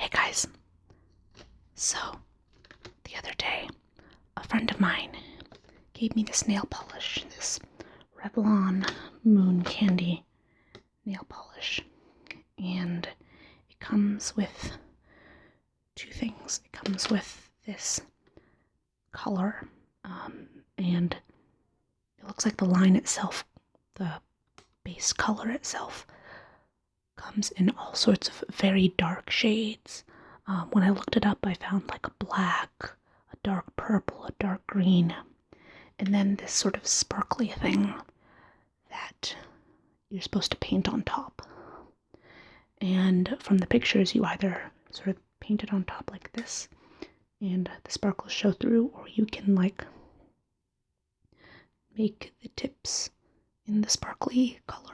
Hey guys, so the other day, a friend of mine gave me this nail polish, this Revlon Moon Candy nail polish, and it comes with two things. It comes with this color, and it looks like the line itself, the base color itself, comes in all sorts of very dark shades. When I looked it up, I found like a black, a dark purple, a dark green, and then this sort of sparkly thing that you're supposed to paint on top. And from the pictures, you either sort of paint it on top like this, and the sparkles show through, or you can like make the tips in the sparkly color.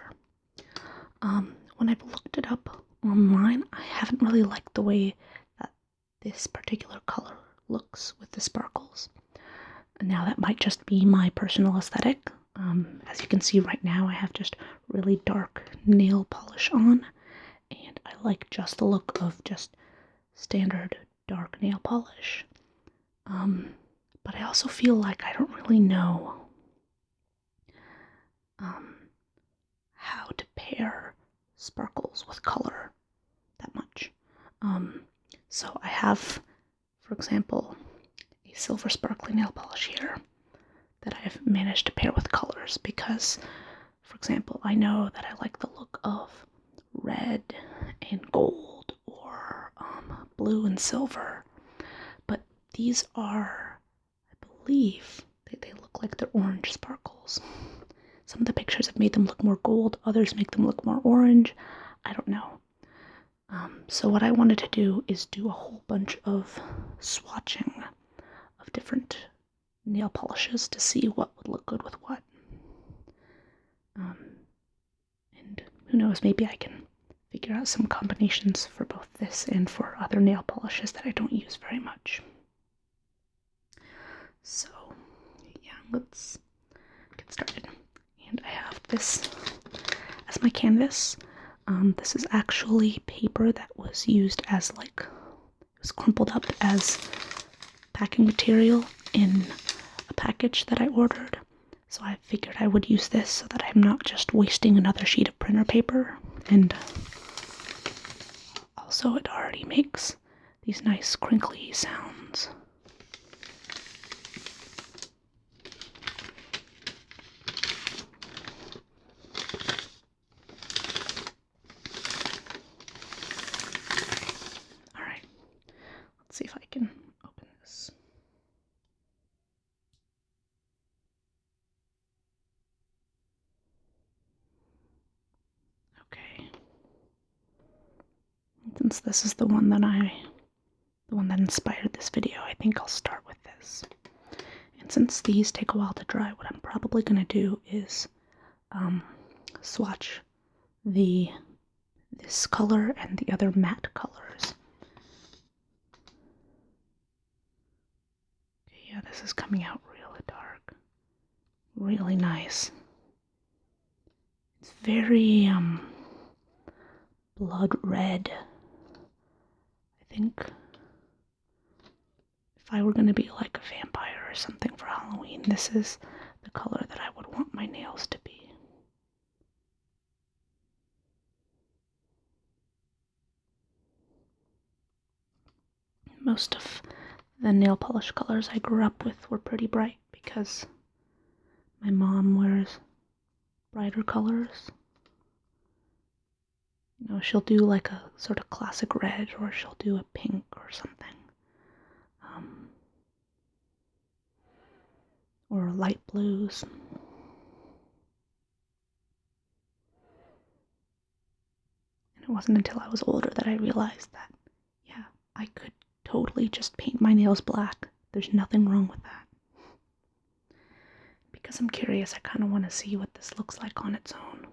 When I've looked it up online, I haven't really liked the way that this particular color looks with the sparkles. Now that might just be my personal aesthetic. As you can see right now, I have just really dark nail polish on, and I like just the look of just standard dark nail polish. But I also feel like I don't really know how to pair sparkles with color that much. So I have, for example, a silver sparkly nail polish here that I've managed to pair with colors because, for example, I know that I like the look of red and gold or blue and silver, but these are, I believe, they look like they're orange sparkles. Some of the pictures have made them look more gold, others make them look more orange. I don't know. So what I wanted to do is do a whole bunch of swatching of different nail polishes to see what would look good with what. And who knows, maybe I can figure out some combinations for both this and for other nail polishes that I don't use very much. So, yeah, let's get started. And I have this as my canvas. This is actually paper that was used as it was crumpled up as packing material in a package that I ordered. So I figured I would use this so that I'm not just wasting another sheet of printer paper. And also it already makes these nice crinkly sounds. Alright, let's see if I can open this. Okay. Since this is the one that inspired this video, I think I'll start with this. And since these take a while to dry, what I'm probably going to do is swatch this color and the other matte colors. Okay, yeah, this is coming out really dark. Really nice. It's very blood red. I think if I were going to be like a vampire or something for Halloween, this is the color that I would want my nails to be. Most of the nail polish colors I grew up with were pretty bright because my mom wears brighter colors. You know, she'll do like a sort of classic red, or she'll do a pink or something. Or light blues. And it wasn't until I was older that I realized that, yeah, I could totally just paint my nails black. There's nothing wrong with that. Because I'm curious, I kind of want to see what this looks like on its own.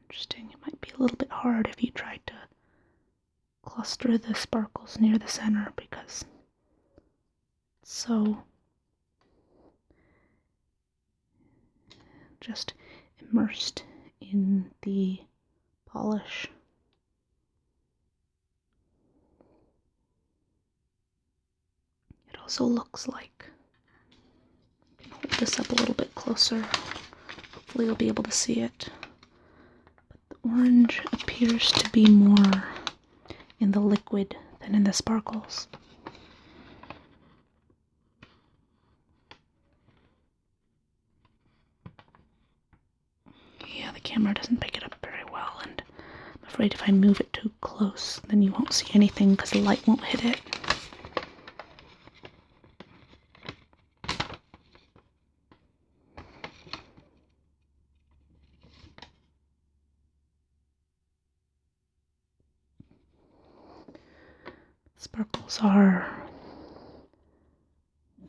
Interesting, it might be a little bit hard if you tried to cluster the sparkles near the center because it's so just immersed in the polish. It also looks like, I can hold this up a little bit closer, hopefully you'll be able to see it, but the orange appears to be more in the liquid than in the sparkles. Yeah, the camera doesn't pick it up very well, and I'm afraid if I move it too close, then you won't see anything because the light won't hit it. Sparkles are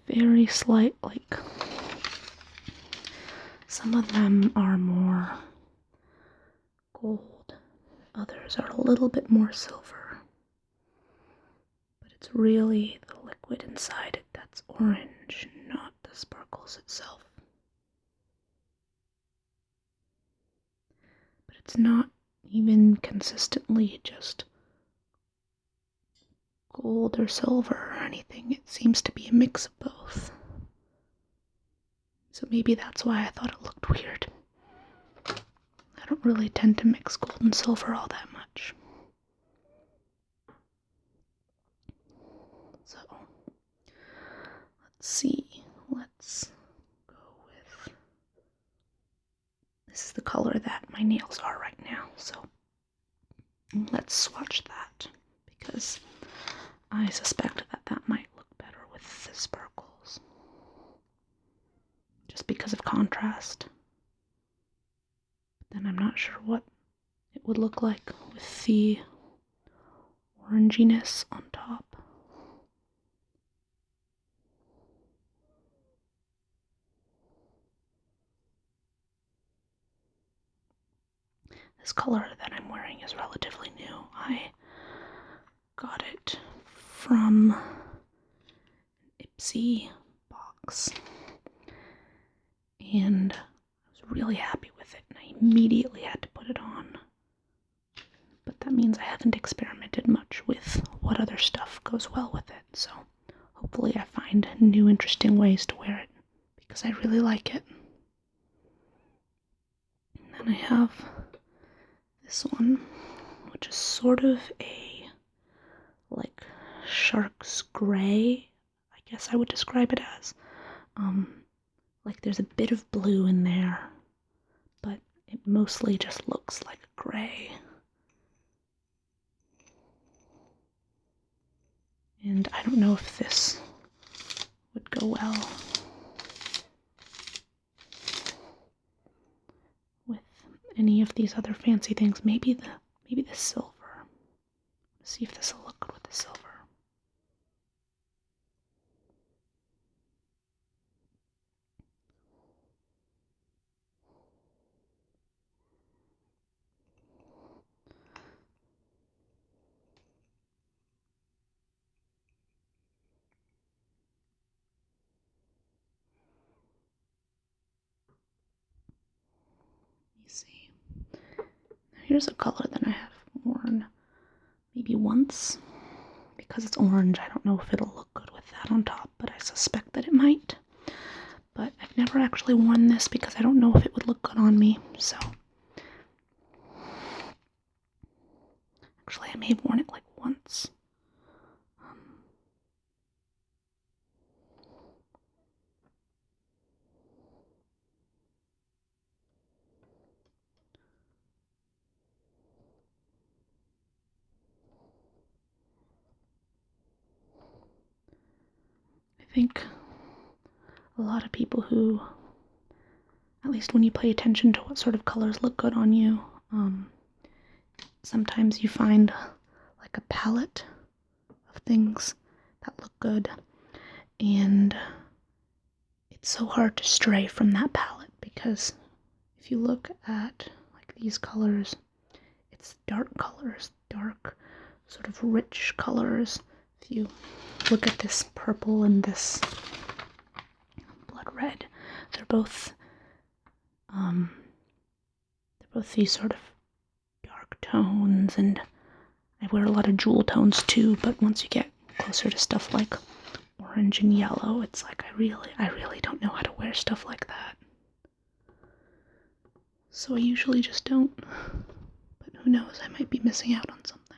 very slight, like some of them are more gold, others are a little bit more silver, but it's really the liquid inside it that's orange, not the sparkles itself. But it's not even consistently just gold or silver or anything. It seems to be a mix of both. So maybe that's why I thought it looked weird. I don't really tend to mix gold and silver all that much. So, let's see. Let's go with... This is the color that my nails are right now, so let's swatch that, because I suspect that that might look better with the sparkles, just because of contrast. But then I'm not sure what it would look like with the oranginess on top. This color that I'm wearing is relatively new. I got it from an Ipsy box, and I was really happy with it, and I immediately had to put it on. But that means I haven't experimented much with what other stuff goes well with it, so hopefully I find new interesting ways to wear it, because I really like it. And then I have this one, which is sort of a, like, shark's gray, I guess I would describe it as. Like there's a bit of blue in there, but it mostly just looks like a gray. And I don't know if this would go well with any of these other fancy things. Maybe the silver. Let's see if this will look good with the silver. See. Here's a color that I have worn maybe once. Because it's orange, I don't know if it'll look good with that on top, but I suspect that it might. But I've never actually worn this because I don't know if it would look good on me, so. Actually, I may have worn it like once. I think a lot of people who, at least when you pay attention to what sort of colors look good on you, sometimes you find like a palette of things that look good, and it's so hard to stray from that palette, because if you look at like these colors, it's dark colors, dark, sort of rich colors. If you look at this purple and this blood red, they're both these sort of dark tones, and I wear a lot of jewel tones too, but once you get closer to stuff like orange and yellow, it's like I really don't know how to wear stuff like that. So I usually just don't. But who knows, I might be missing out on something.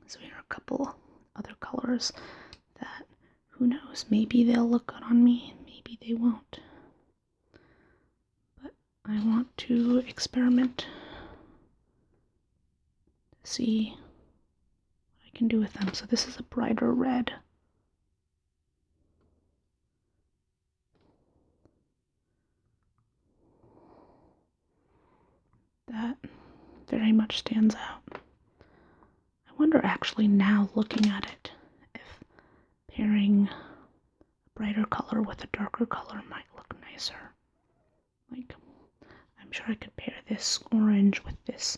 So here are a couple other colors that, who knows, maybe they'll look good on me, maybe they won't. But I want to experiment to see what I can do with them. So this is a brighter red. That very much stands out. I wonder actually now looking at it if pairing a brighter color with a darker color might look nicer. Like, I'm sure I could pair this orange with this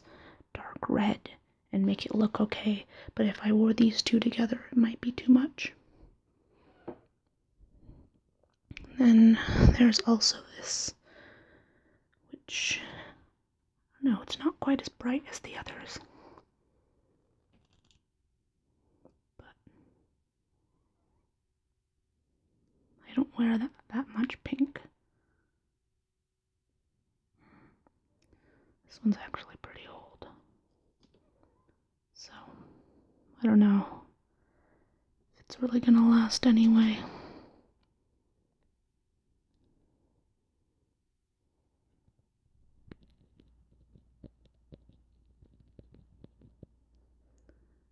dark red and make it look okay, but if I wore these two together, it might be too much. Then there's also this, which, no, it's not quite as bright as the others. But I don't wear that much pink. This one's actually pretty old. So, I don't know if it's really gonna last anyway.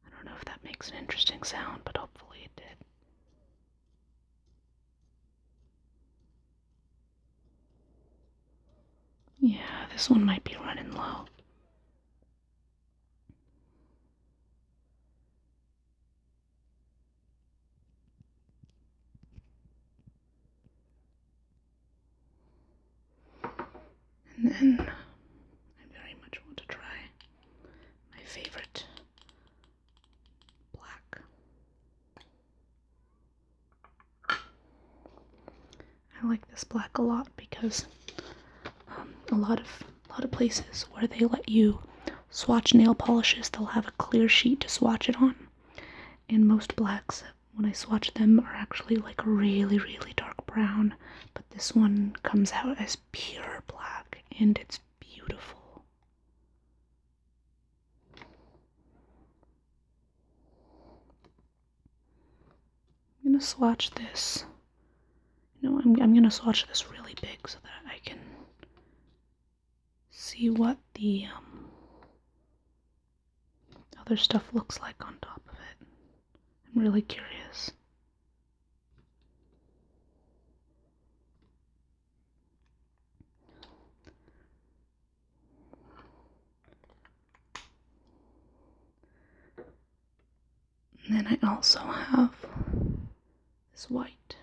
I don't know if that makes an interesting sound, but hopefully it did. Yeah, this one might be running low. And then I very much want to try my favorite black. I like this black a lot because a lot of places where they let you swatch nail polishes, they'll have a clear sheet to swatch it on. And most blacks, when I swatch them, are actually like a really, really dark brown. But this one comes out as pure black, and it's beautiful. I'm gonna swatch this. I'm gonna swatch this really big so that I can see what the other stuff looks like on top of it. I'm really curious. And then I also have this white,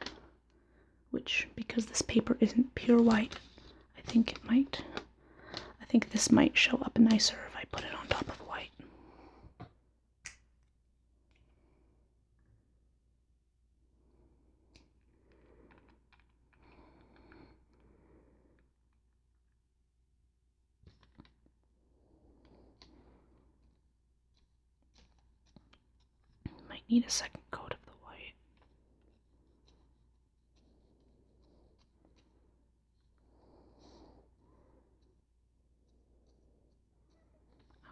which, because this paper isn't pure white, I think this might show up nicer if I put it on top of white. Might need a second coat of the white.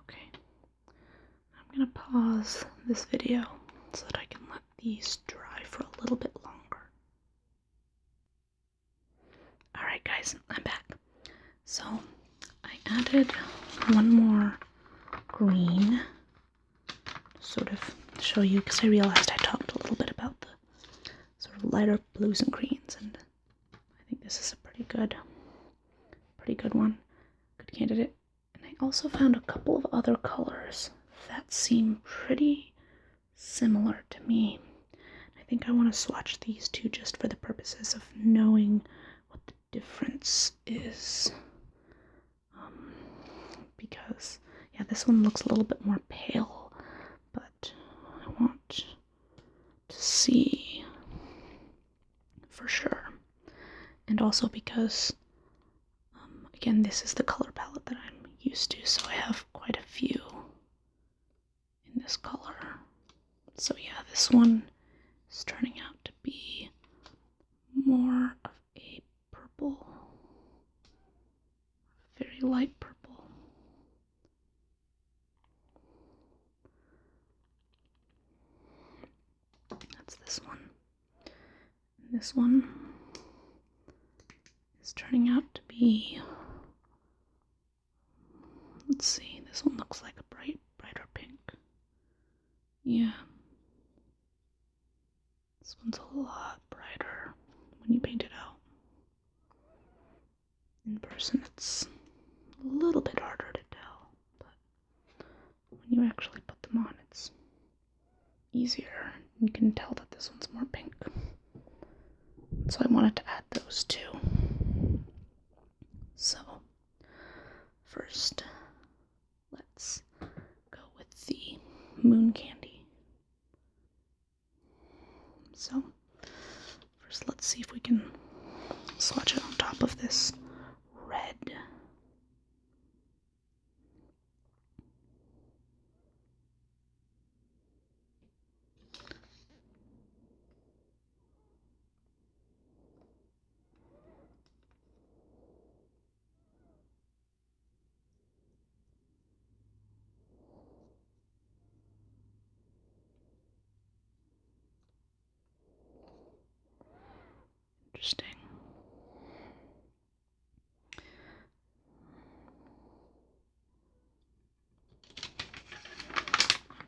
Okay, I'm gonna pause this video so that I can let these dry for a little bit longer. Alright guys, I'm back. So, I added one more green, sort of show you, because I realized I talked a little bit about the sort of lighter blues and greens, and I think this is a pretty good one, good candidate. And I also found a couple of other colors that seem pretty similar to me. I think I want to swatch these two just for the purposes of knowing what the difference is, because, yeah, this one looks a little bit more pale, but I want to see for sure. And also because, again, this is the color palette that I'm used to, so I have quite a few in this color. So yeah, this one is turning out to be more of a purple, very light purple. That's this one. And this one is turning out to be, let's see, this one looks like a brighter pink. Yeah. This one's a lot brighter when you paint it out. In person, it's a little bit harder to tell, but when you actually put them on, it's easier. You can tell that this one's more pink. So I wanted to add those two. So, first, let's go with the moon candy. So, first let's see if we can swatch it on top of this red. Interesting.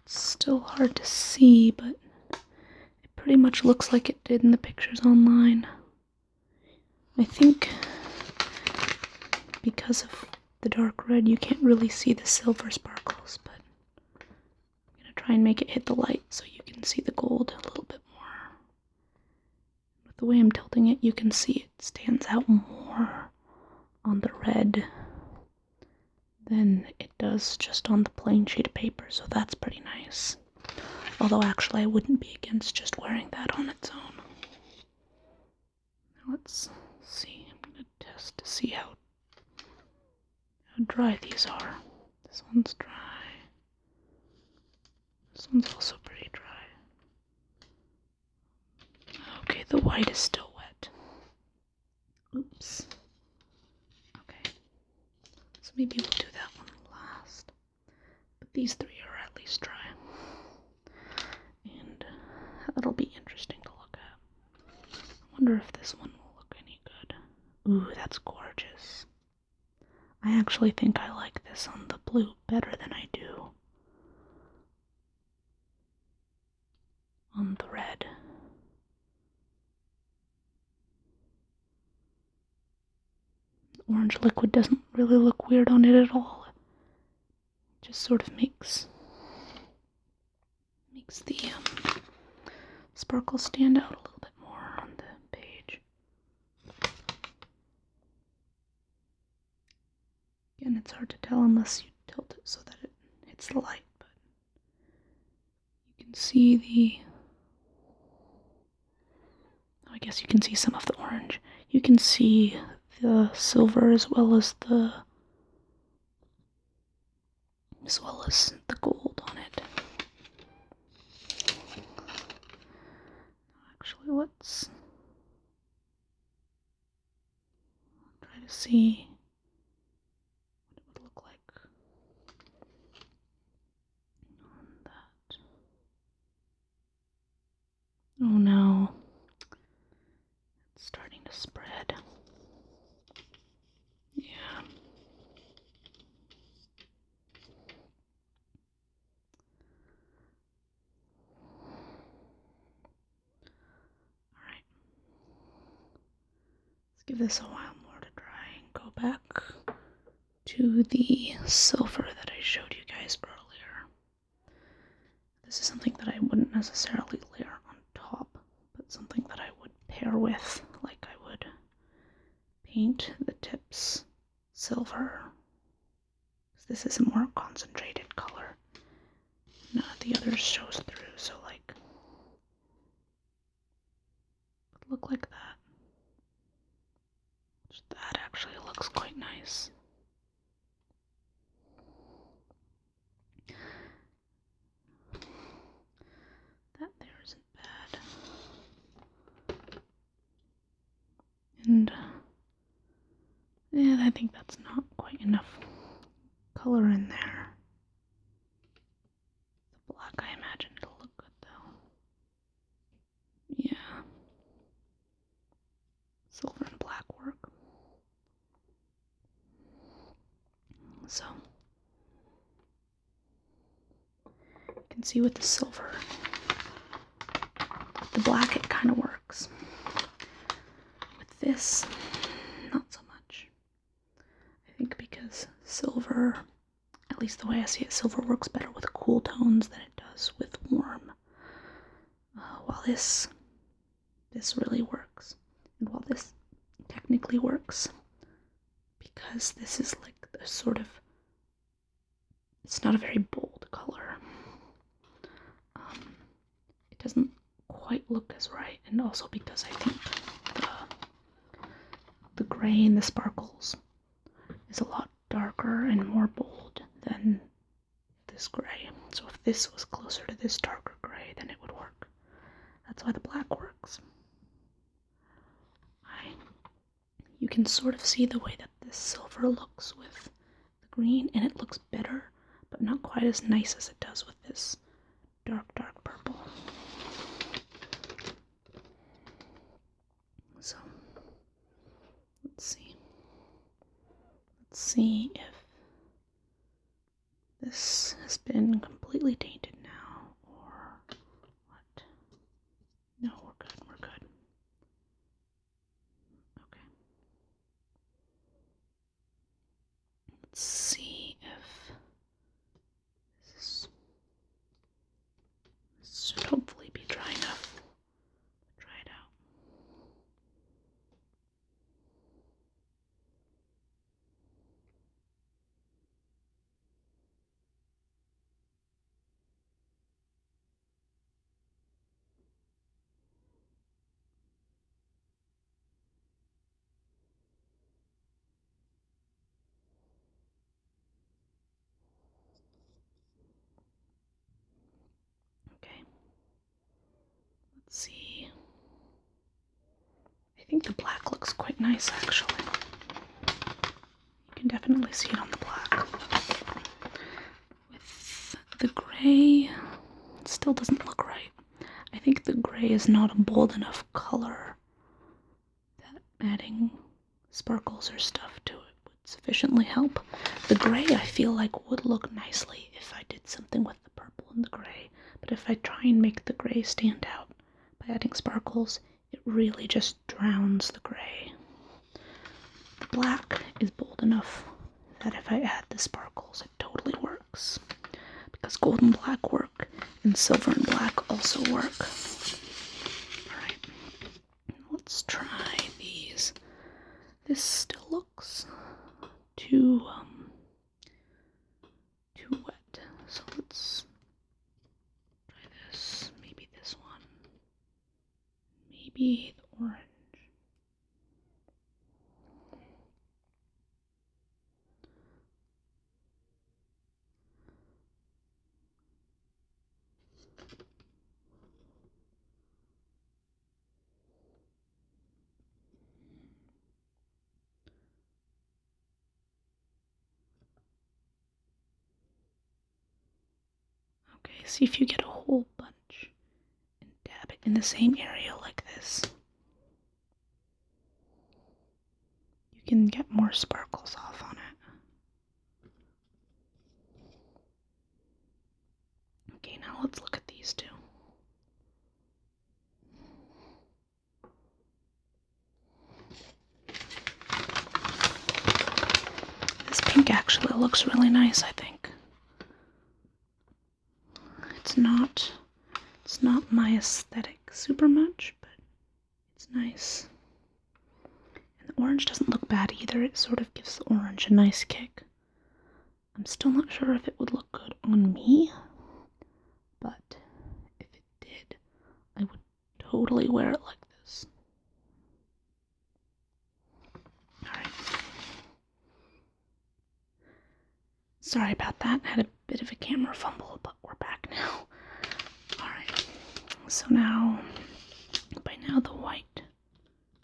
It's still hard to see, but it pretty much looks like it did in the pictures online. I think because of the dark red, you can't really see the silver sparkles, but I'm going to try and make it hit the light so you can see the gold a little bit more. With the way I'm tilting it, you can see it stands out more on the red than it does just on the plain sheet of paper, so that's pretty nice. Although actually I wouldn't be against just wearing that on its own. Now let's see, I'm going to test to see how dry these are. This one's dry. This one's also pretty dry. Okay, the white is still wet. Oops. Okay. So maybe we'll do that one last. But these three are at least dry. And that'll be interesting to look at. I wonder if this one will look any good. Ooh, that's gorgeous. I actually think I like this on the blue better than I do on the red. Orange liquid doesn't really look weird on it at all. It just sort of makes the sparkles stand out a little bit more on the page. Again, it's hard to tell unless you tilt it so that it hits the light, but you can see I guess you can see some of the orange. You can see the silver as well as the gold on it. Actually, let's try to see what it would look like on that. Oh no, it's starting to spread. Yeah. Alright. Let's give this a while more to dry and go back to the silver that I showed you guys earlier. This is something that I wouldn't necessarily layer on top, but something that I would pair with, like I would paint the tips silver. this is a more concentrated color. None of the others shows through, so like, it would look like that. That actually looks quite nice. That there isn't bad. And yeah, I think that's not quite enough color in there. The black, I imagine it'll look good though. Yeah. Silver and black work. So, you can see with the silver, the black it kind of works. With this, not so much. I think because silver, at least the way I see it, silver works better with cool tones than it does with warm. While this really works. And while this technically works, because this is like the sort of, it's not a very bold color. It doesn't quite look as right, and also because I think the gray in the sparkles is a lot darker and more bold than this gray. So if this was closer to this darker gray, then it would work. That's why the black works. You can sort of see the way that this silver looks with the green, and it looks better, but not quite as nice as it does with this dark purple. So, let's see. Let's see if this has been completely tainted now, or what. No, we're good, we're good. Okay. Let's see if this should hopefully be dry enough to try it out. Okay. Let's see. I think the black looks quite nice, actually. You can definitely see it on the black. With the gray, it still doesn't look right. I think the gray is not a bold enough color that adding sparkles or stuff to it would sufficiently help. The gray, I feel like, would look nicely if I did something with the purple and the gray. But if I try and make the gray stand out by adding sparkles, it really just drowns the gray. The black is bold enough that if I add the sparkles, it totally works. Because gold and black work, and silver and black also work. Alright, let's try these. This still looks too wet, so let's try this. Maybe this one. Maybe the orange. Okay, see if you get a whole bunch and dab it in the same area like this. You can get more sparkles off on it. Okay, now let's look at these two. This pink actually looks really nice, I think. It's not my aesthetic super much, but it's nice. And the orange doesn't look bad either. It sort of gives the orange a nice kick. I'm still not sure if it would look good on me, but if it did, I would totally wear it like this. Alright. Sorry about that. Had a bit of a camera fumble, but we're back now. Alright. So now, by now the white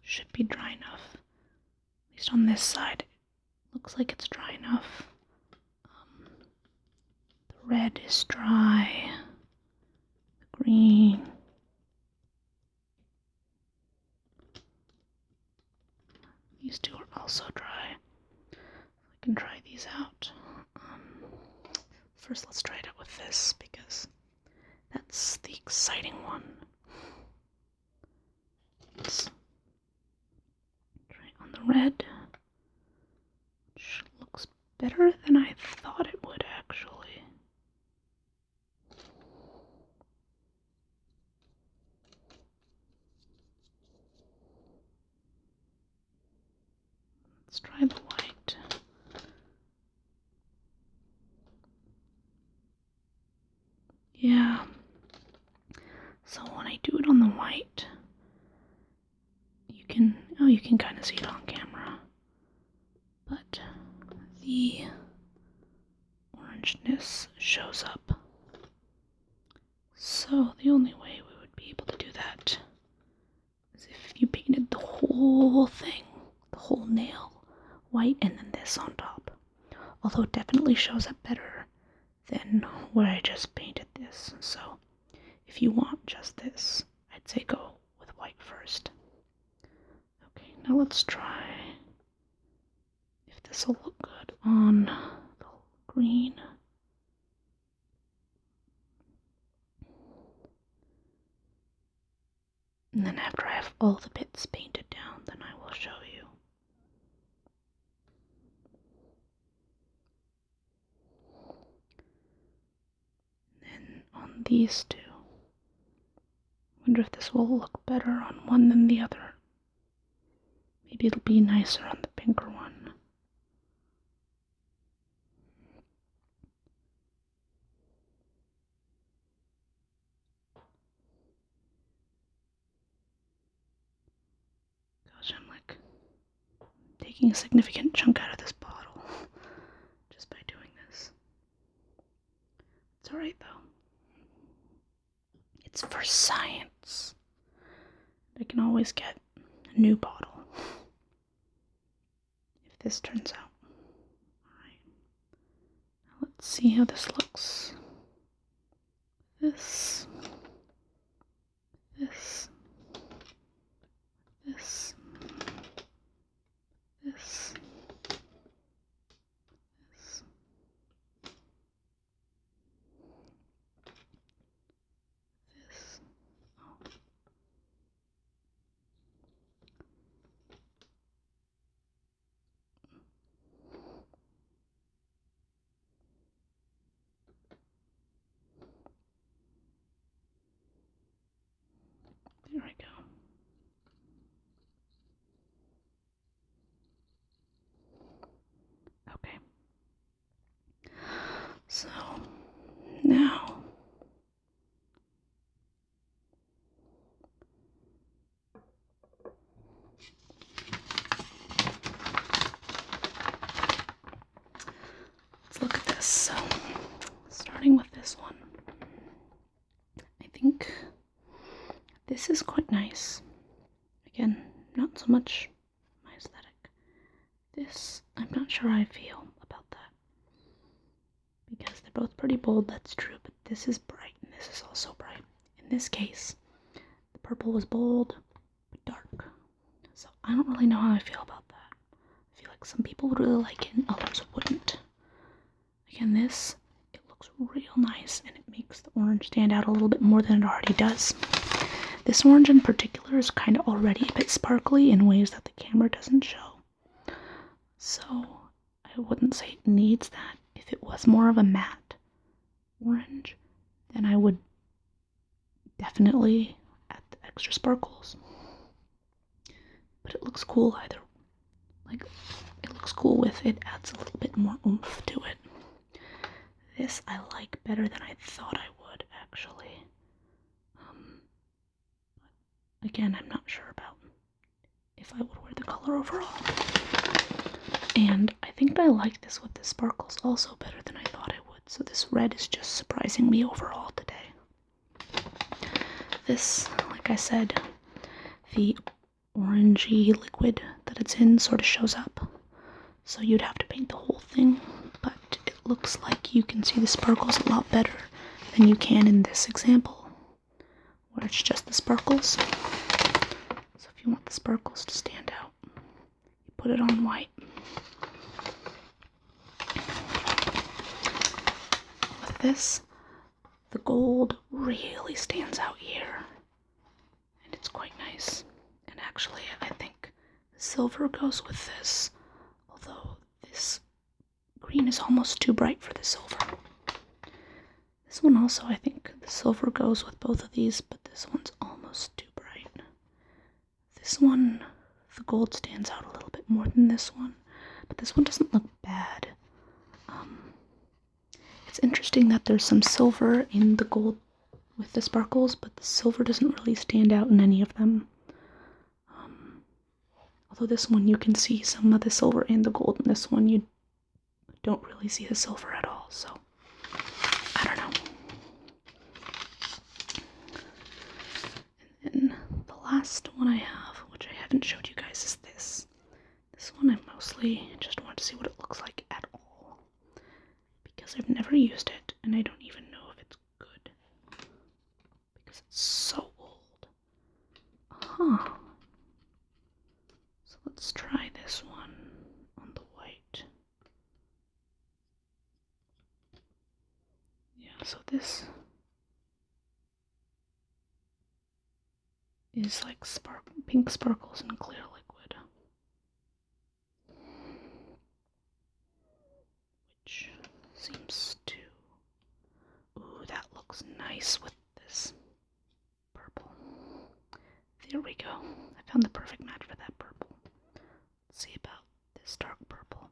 should be dry enough. At least on this side, it looks like it's dry enough. The red is dry. The green. These two are also dry. I can try these out. First, let's try it out with this because that's the exciting one. Let's try it on the red, which looks better than I thought it would actually. Let's try the white. Yeah. So when I do it on the white, you can kind of see it on camera, but the orangeness shows up. So the only way we would be able to do that is if you painted the whole thing, the whole nail, white and then this on top. Although it definitely shows up better than where I just painted this. So if you want just this, I'd say go with white first. Okay, now let's try if this will look good on the green. And then after I have all the bits painted down, then I will show you. Then on these two, I wonder if this will look better on one than the other. Maybe it'll be nicer on the pinker one. Gosh, I'm like taking a significant chunk out of this bottle just by doing this. It's alright though. It's for science. I can always get a new bottle if this turns out. Alright. Now let's see how this looks. This. This. This. This. This. This. Oh. There we go. Okay. So now let's look at this. So starting with this one, I think this is quite nice. Again, not so much my aesthetic. This, I'm not sure how I feel about that. Because they're both pretty bold, that's true, but this is bright and this is also bright. In this case, the purple was bold, but dark. So I don't really know how I feel about that. I feel like some people would really like it and others wouldn't. Again, this, it looks real nice and it makes the orange stand out a little bit more than it already does. This orange in particular is kind of already a bit sparkly in ways that the camera doesn't show. So I wouldn't say it needs that. If it was more of a matte orange, then I would definitely add the extra sparkles. But it looks cool either. Like, it looks cool with it, adds a little bit more oomph to it. this I like better than I thought I would, actually. Again, I'm not sure about if I would wear the color overall. And I think I like this with the sparkles also better than I thought I would. So this red is just surprising me overall today. This, like I said, the orangey liquid that it's in sort of shows up. So you'd have to paint the whole thing, but it looks like you can see the sparkles a lot better than you can in this example, where it's just the sparkles. So if you want the sparkles to stand out, you put it on white. With this, the gold really stands out here, and it's quite nice. And actually, I think the silver goes with this, although this green is almost too bright for the silver. This one also, I think the silver goes with both of these, but this one's almost too bright. This one, the gold stands out a little bit more than this one, but this one doesn't look bad. It's interesting that there's some silver in the gold with the sparkles, but the silver doesn't really stand out in any of them. Although this one you can see some of the silver in the gold, and this one you don't really see the silver at all, so I don't know. And then the last one I have, which I haven't showed you guys, is this. This one I mostly just want to see what it looks like at all, because I've never used it, and I don't even know if it's good, because it's so old. So let's try this one on the white. Yeah, so this is like pink sparkles and clear liquid, which seems to... Ooh, that looks nice with this purple. There we go. I found the perfect match for that purple. Let's see about this dark purple.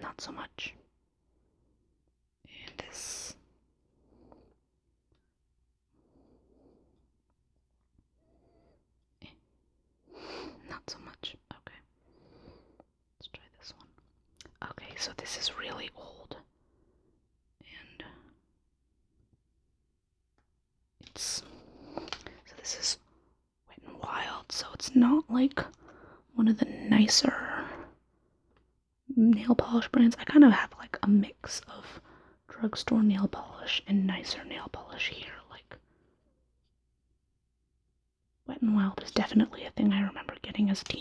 Not so much. And this... not so much. Okay. Let's try this one. Okay, so this is really old. And it's... so this is Wet n Wild, so it's not like one of the nicer nail polish brands. I kind of have like a mix of drugstore nail polish and nicer nail polish here. Like, Wet n Wild is definitely a thing I remember getting as a teenager.